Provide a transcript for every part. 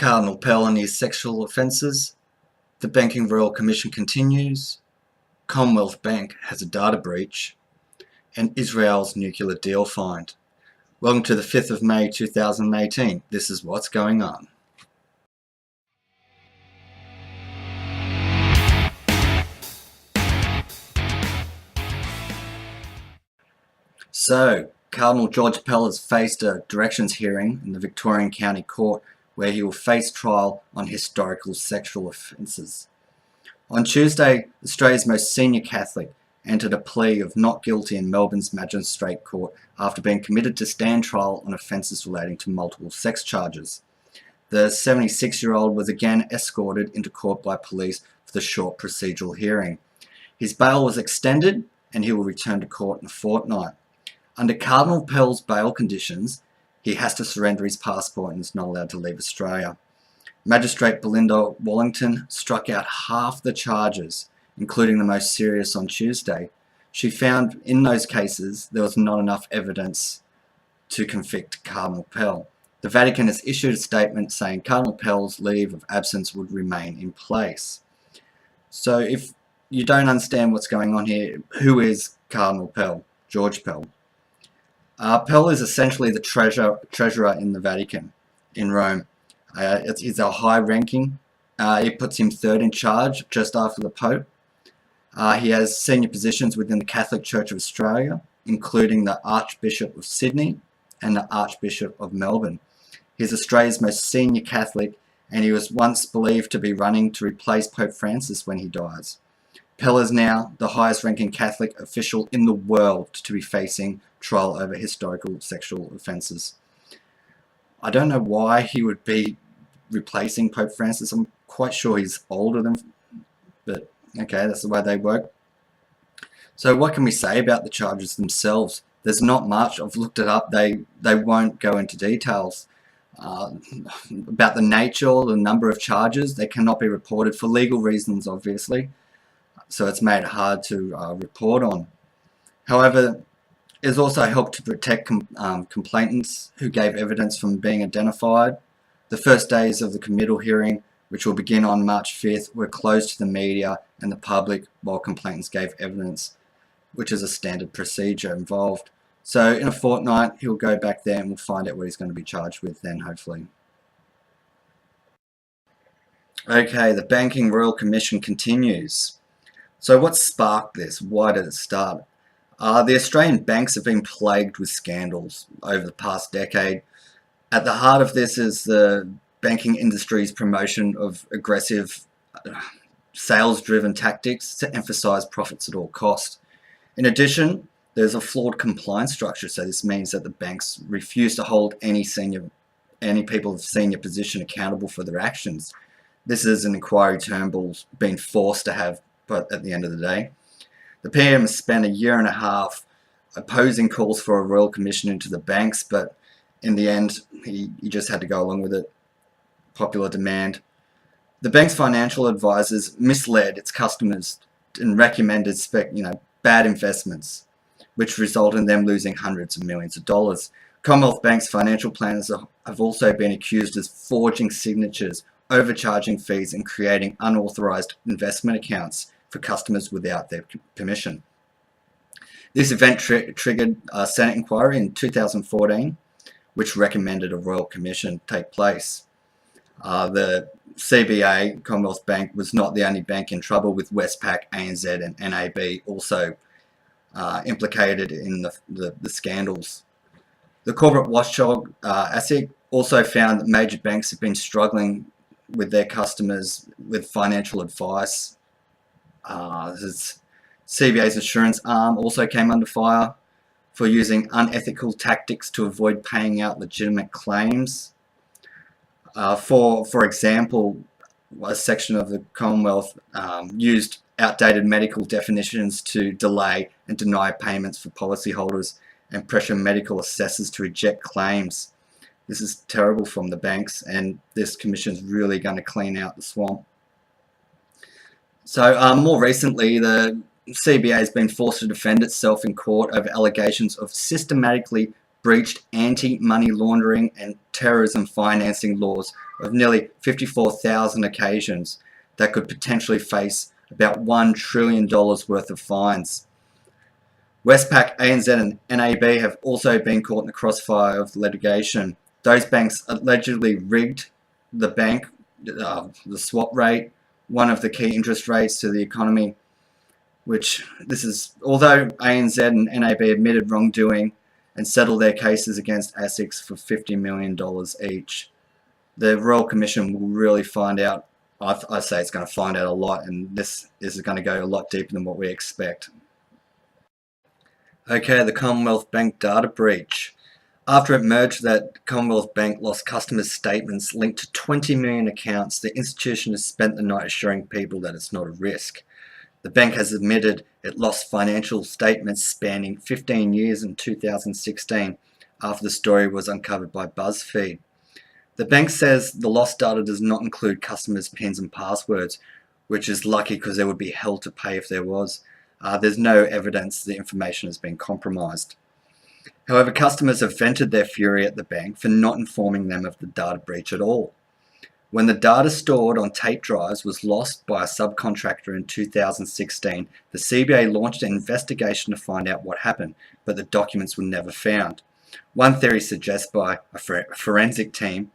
Cardinal Pell and his sexual offences, the Banking Royal Commission continues, Commonwealth Bank has a data breach, and Israel's nuclear deal find. Welcome to the 5th of May 2018. This is what's going on. So, Cardinal George Pell has faced a directions hearing in the Victorian County Court where he will face trial on historical sexual offences. On Tuesday, Australia's most senior Catholic entered a plea of not guilty in Melbourne's Magistrate Court after being committed to stand trial on offences relating to multiple sex charges. The 76-year-old was again escorted into court by police for the short procedural hearing. His bail was extended and he will return to court in a fortnight. Under Cardinal Pell's bail conditions, he has to surrender his passport and is not allowed to leave Australia. Magistrate Belinda Wallington struck out half the charges, including the most serious on Tuesday. She found in those cases there was not enough evidence to convict Cardinal Pell. The Vatican has issued a statement saying Cardinal Pell's leave of absence would remain in place. So if you don't understand what's going on here, who is Cardinal Pell? George Pell. Pell is essentially the treasurer in the Vatican in Rome. He's a high ranking. It puts him third in charge, just after the Pope. He has senior positions within the Catholic Church of Australia, including the Archbishop of Sydney and the Archbishop of Melbourne. He's Australia's most senior Catholic, and he was once believed to be running to replace Pope Francis when he dies. Pell is now the highest ranking Catholic official in the world to be facing trial over historical sexual offences. I don't know why he would be replacing Pope Francis. I'm quite sure he's older than, but okay, that's the way they work. So what can we say about the charges themselves? There's not much. I've looked it up. They won't go into details about the nature or the number of charges. They cannot be reported for legal reasons, obviously. So it's made it hard to report on. However, it has also helped to protect complainants who gave evidence from being identified. The first days of the committal hearing, which will begin on March 5th, were closed to the media and the public while complainants gave evidence, which is a standard procedure involved. So in a fortnight, he'll go back there and we'll find out what he's going to be charged with then, hopefully. Okay, the Banking Royal Commission continues. So what sparked this? Why did it start? The Australian banks have been plagued with scandals over the past decade. At the heart of this is the banking industry's promotion of aggressive sales-driven tactics to emphasise profits at all costs. In addition, there's a flawed compliance structure, so this means that the banks refuse to hold any people of senior position accountable for their actions. This is an inquiry Turnbull's been forced to have, but at the end of the day. The PM spent a year and a half opposing calls for a royal commission into the banks, but in the end, he just had to go along with it. Popular demand. The bank's financial advisors misled its customers and recommended bad investments, which resulted in them losing hundreds of millions of dollars. Commonwealth Bank's financial planners have also been accused of forging signatures, overcharging fees, and creating unauthorised investment accounts for customers without their permission. This event triggered a Senate inquiry in 2014, which recommended a Royal Commission take place. The CBA, Commonwealth Bank, was not the only bank in trouble, with Westpac, ANZ and NAB also implicated in the scandals. The corporate watchdog, ASIC, also found that major banks have been struggling with their customers with financial advice. CBA's assurance arm also came under fire for using unethical tactics to avoid paying out legitimate claims. For example, a section of the Commonwealth used outdated medical definitions to delay and deny payments for policyholders and pressure medical assessors to reject claims. This is terrible from the banks, and this commission is really going to clean out the swamp. So more recently, the CBA has been forced to defend itself in court over allegations of systematically breached anti-money laundering and terrorism financing laws of nearly 54,000 occasions that could potentially face about $1 trillion worth of fines. Westpac, ANZ and NAB have also been caught in the crossfire of litigation. Those banks allegedly rigged the the swap rate, one of the key interest rates to the economy, although ANZ and NAB admitted wrongdoing and settled their cases against ASICs for $50 million each. The Royal Commission will really find out. I say it's going to find out a lot, and this is going to go a lot deeper than what we expect. Okay, the Commonwealth Bank data breach. After it emerged that Commonwealth Bank lost customers' statements linked to 20 million accounts, the institution has spent the night assuring people that it's not a risk. The bank has admitted it lost financial statements spanning 15 years in 2016 after the story was uncovered by BuzzFeed. The bank says the lost data does not include customers' PINs and passwords, which is lucky because there would be hell to pay if there was. There's no evidence the information has been compromised. However, customers have vented their fury at the bank for not informing them of the data breach at all. When the data stored on tape drives was lost by a subcontractor in 2016, the CBA launched an investigation to find out what happened, but the documents were never found. One theory suggests by a forensic team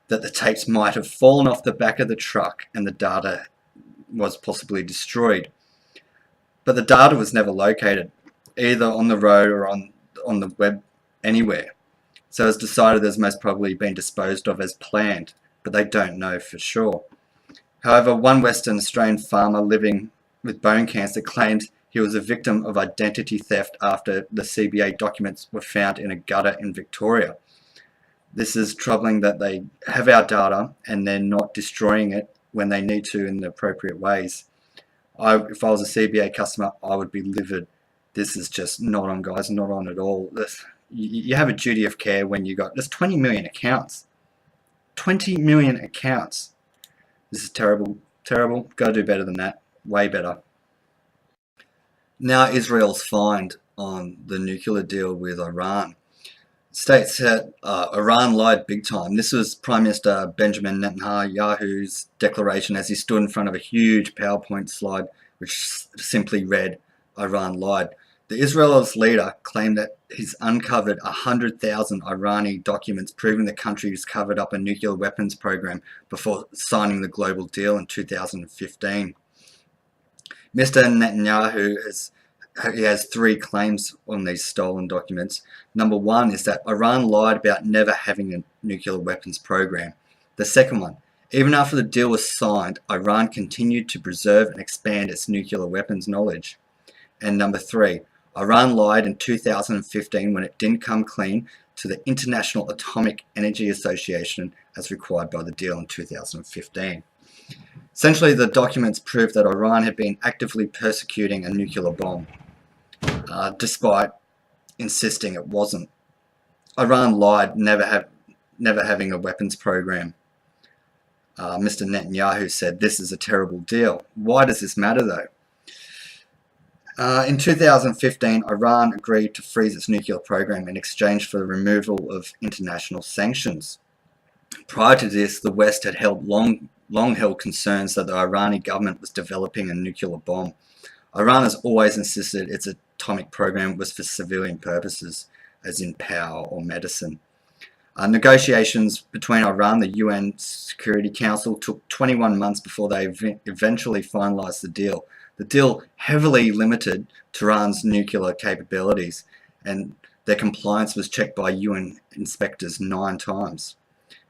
that the tapes might have fallen off the back of the truck and the data was possibly destroyed. But the data was never located, either on the road or on the web anywhere. So it's decided there's most probably been disposed of as planned, but they don't know for sure. However, one Western Australian farmer living with bone cancer claimed he was a victim of identity theft after the CBA documents were found in a gutter in Victoria. This is troubling that they have our data and they're not destroying it when they need to in the appropriate ways. If I was a CBA customer, I would be livid. This is just not on, guys, not on at all. You have a duty of care when there's 20 million accounts. 20 million accounts. This is terrible, terrible. Got to do better than that. Way better. Now Israel's fined on the nuclear deal with Iran. States that Iran lied big time. This was Prime Minister Benjamin Netanyahu's declaration as he stood in front of a huge PowerPoint slide which simply read, Iran lied. The Israel's leader claimed that he's uncovered 100,000 Irani documents proving the country has covered up a nuclear weapons program before signing the global deal in 2015. Mr. Netanyahu has three claims on these stolen documents. Number one is that Iran lied about never having a nuclear weapons program. The second one, even after the deal was signed, Iran continued to preserve and expand its nuclear weapons knowledge. And number three, Iran lied in 2015 when it didn't come clean to the International Atomic Energy Association as required by the deal in 2015. Essentially, the documents proved that Iran had been actively persecuting a nuclear bomb, despite insisting it wasn't. Iran lied, never having a weapons program. Mr. Netanyahu said this is a terrible deal. Why does this matter though? In 2015, Iran agreed to freeze its nuclear program in exchange for the removal of international sanctions. Prior to this, the West had long held concerns that the Iranian government was developing a nuclear bomb. Iran has always insisted its atomic program was for civilian purposes, as in power or medicine. Negotiations between Iran and the UN Security Council took 21 months before they eventually finalized the deal. The deal heavily limited Tehran's nuclear capabilities, and their compliance was checked by UN inspectors 9 times.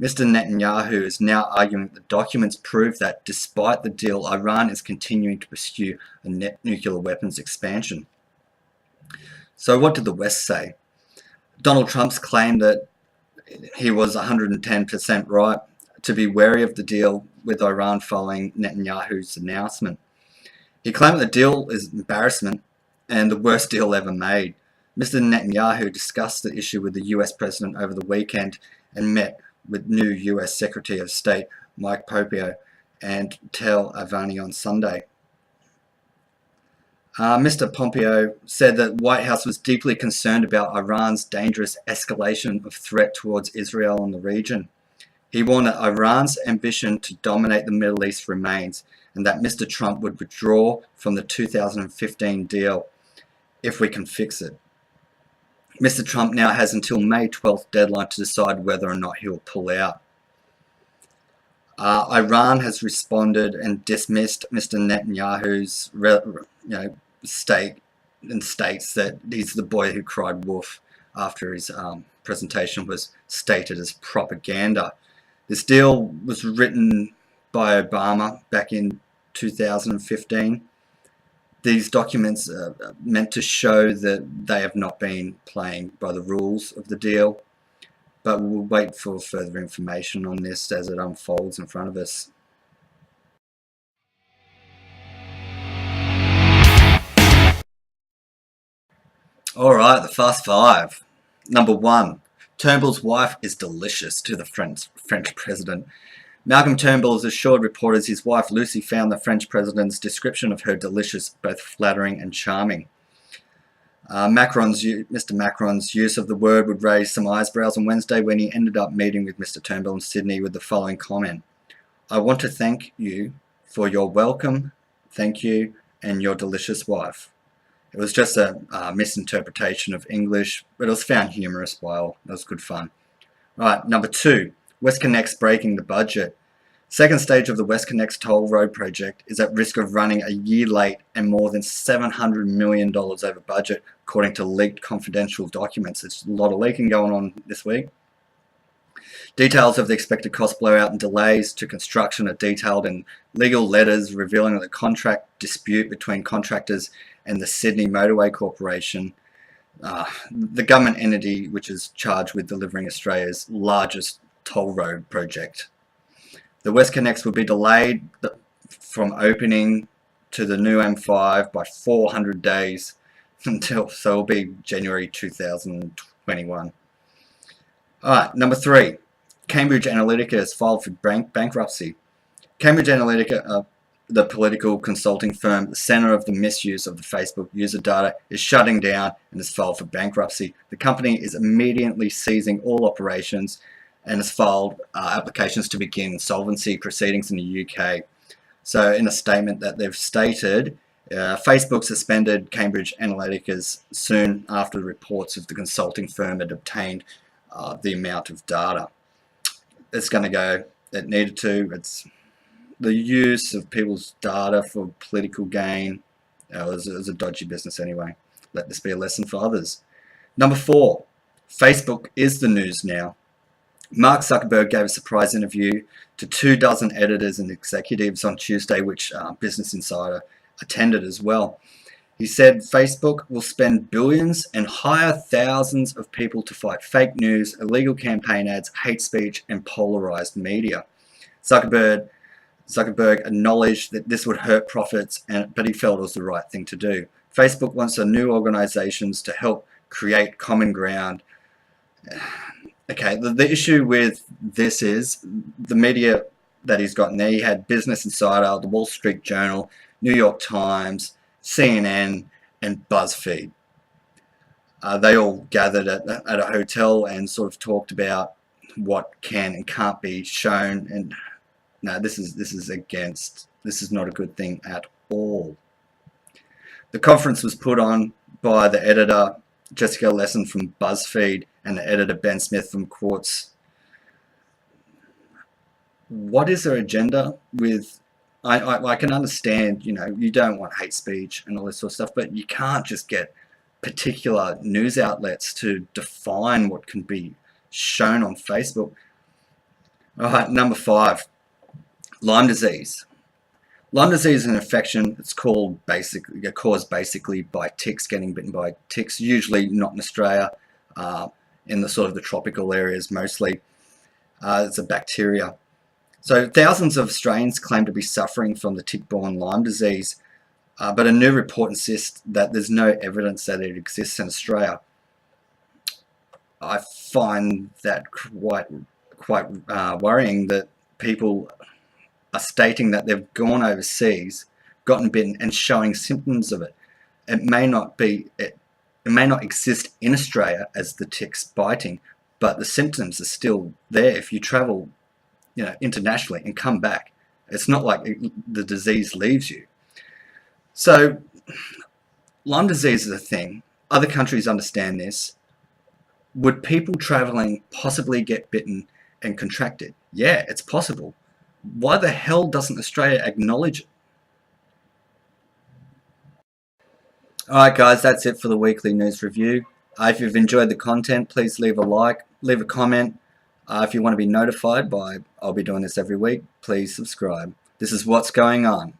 Mr. Netanyahu is now arguing that the documents prove that despite the deal, Iran is continuing to pursue a net nuclear weapons expansion. So what did the West say? Donald Trump's claimed that he was 110% right to be wary of the deal with Iran following Netanyahu's announcement. He claimed the deal is embarrassment and the worst deal ever made. Mr. Netanyahu discussed the issue with the US president over the weekend and met with new US Secretary of State Mike Pompeo and Tel Avani on Sunday. Mr. Pompeo said that White House was deeply concerned about Iran's dangerous escalation of threat towards Israel and the region. He warned that Iran's ambition to dominate the Middle East remains, and that Mr. Trump would withdraw from the 2015 deal if we can fix it. Mr. Trump now has until May 12th deadline to decide whether or not he will pull out. Iran has responded and dismissed Mr. Netanyahu's state and states that he's the boy who cried wolf after his presentation was stated as propaganda. This deal was written by Obama back in 2015. These documents are meant to show that they have not been playing by the rules of the deal, but we'll wait for further information on this as it unfolds in front of us. Alright, the Fast Five. Number 1. Turnbull's wife is delicious to the French president. Malcolm Turnbull has assured reporters his wife Lucy found the French president's description of her delicious both flattering and charming. Mr. Macron's use of the word would raise some eyebrows on Wednesday when he ended up meeting with Mr. Turnbull in Sydney with the following comment. "I want to thank you for your welcome, thank you, and your delicious wife." It was just a misinterpretation of English, but it was found humorous while it was good fun. Right, number 2, Connex breaking the budget. Second stage of the Connex toll road project is at risk of running a year late and more than $700 million over budget, according to leaked confidential documents. There's a lot of leaking going on this week. Details of the expected cost blowout and delays to construction are detailed in legal letters revealing that the contract dispute between contractors and the Sydney Motorway Corporation, the government entity which is charged with delivering Australia's largest toll road project. The Connex will be delayed from opening to the new M5 by 400 days so it'll be January 2021. Alright, number 3. Cambridge Analytica has filed for bankruptcy. Cambridge Analytica, the political consulting firm, the center of the misuse of the Facebook user data, is shutting down and has filed for bankruptcy. The company is immediately ceasing all operations and has filed applications to begin insolvency proceedings in the UK. So in a statement that they've stated, Facebook suspended Cambridge Analytica's soon after the reports of the consulting firm had obtained the amount of data. It's going to go, it needed to, it's the use of people's data for political gain. It was a dodgy business anyway. Let this be a lesson for others. Number 4, Facebook is the news now. Mark Zuckerberg gave a surprise interview to 24 editors and executives on Tuesday, which Business Insider attended as well. He said Facebook will spend billions and hire thousands of people to fight fake news, illegal campaign ads, hate speech, and polarized media. Zuckerberg acknowledged that this would hurt profits, but he felt it was the right thing to do. Facebook wants new organizations to help create common ground. Okay, the issue with this is the media that he's got in there. He had Business Insider, the Wall Street Journal, New York Times, CNN, and BuzzFeed. They all gathered at a hotel and sort of talked about what can and can't be shown. And no, this is not a good thing at all. The conference was put on by the editor Jessica Lesson from BuzzFeed and the editor Ben Smith from Quartz. What is their agenda with? I can understand, you don't want hate speech and all this sort of stuff, but you can't just get particular news outlets to define what can be shown on Facebook. All right, number 5, Lyme disease. Lyme disease is an infection. It's caused basically by ticks, getting bitten by ticks, usually not in Australia, in the sort of the tropical areas mostly. It's a bacteria. So thousands of Australians claim to be suffering from the tick-borne Lyme disease, but a new report insists that there's no evidence that it exists in Australia. I find that quite worrying that people are stating that they've gone overseas, gotten bitten, and showing symptoms of it. It may not exist in Australia as the ticks biting, but the symptoms are still there if you travel, internationally and come back. It's not like the disease leaves you. So Lyme disease is a thing. Other countries understand this. Would people traveling possibly get bitten and contract it? Yeah, it's possible. Why the hell doesn't Australia acknowledge it? Alright guys, that's it for the weekly news review. If you've enjoyed the content, please leave a like, leave a comment. If you want to be notified I'll be doing this every week, please subscribe. This is what's going on.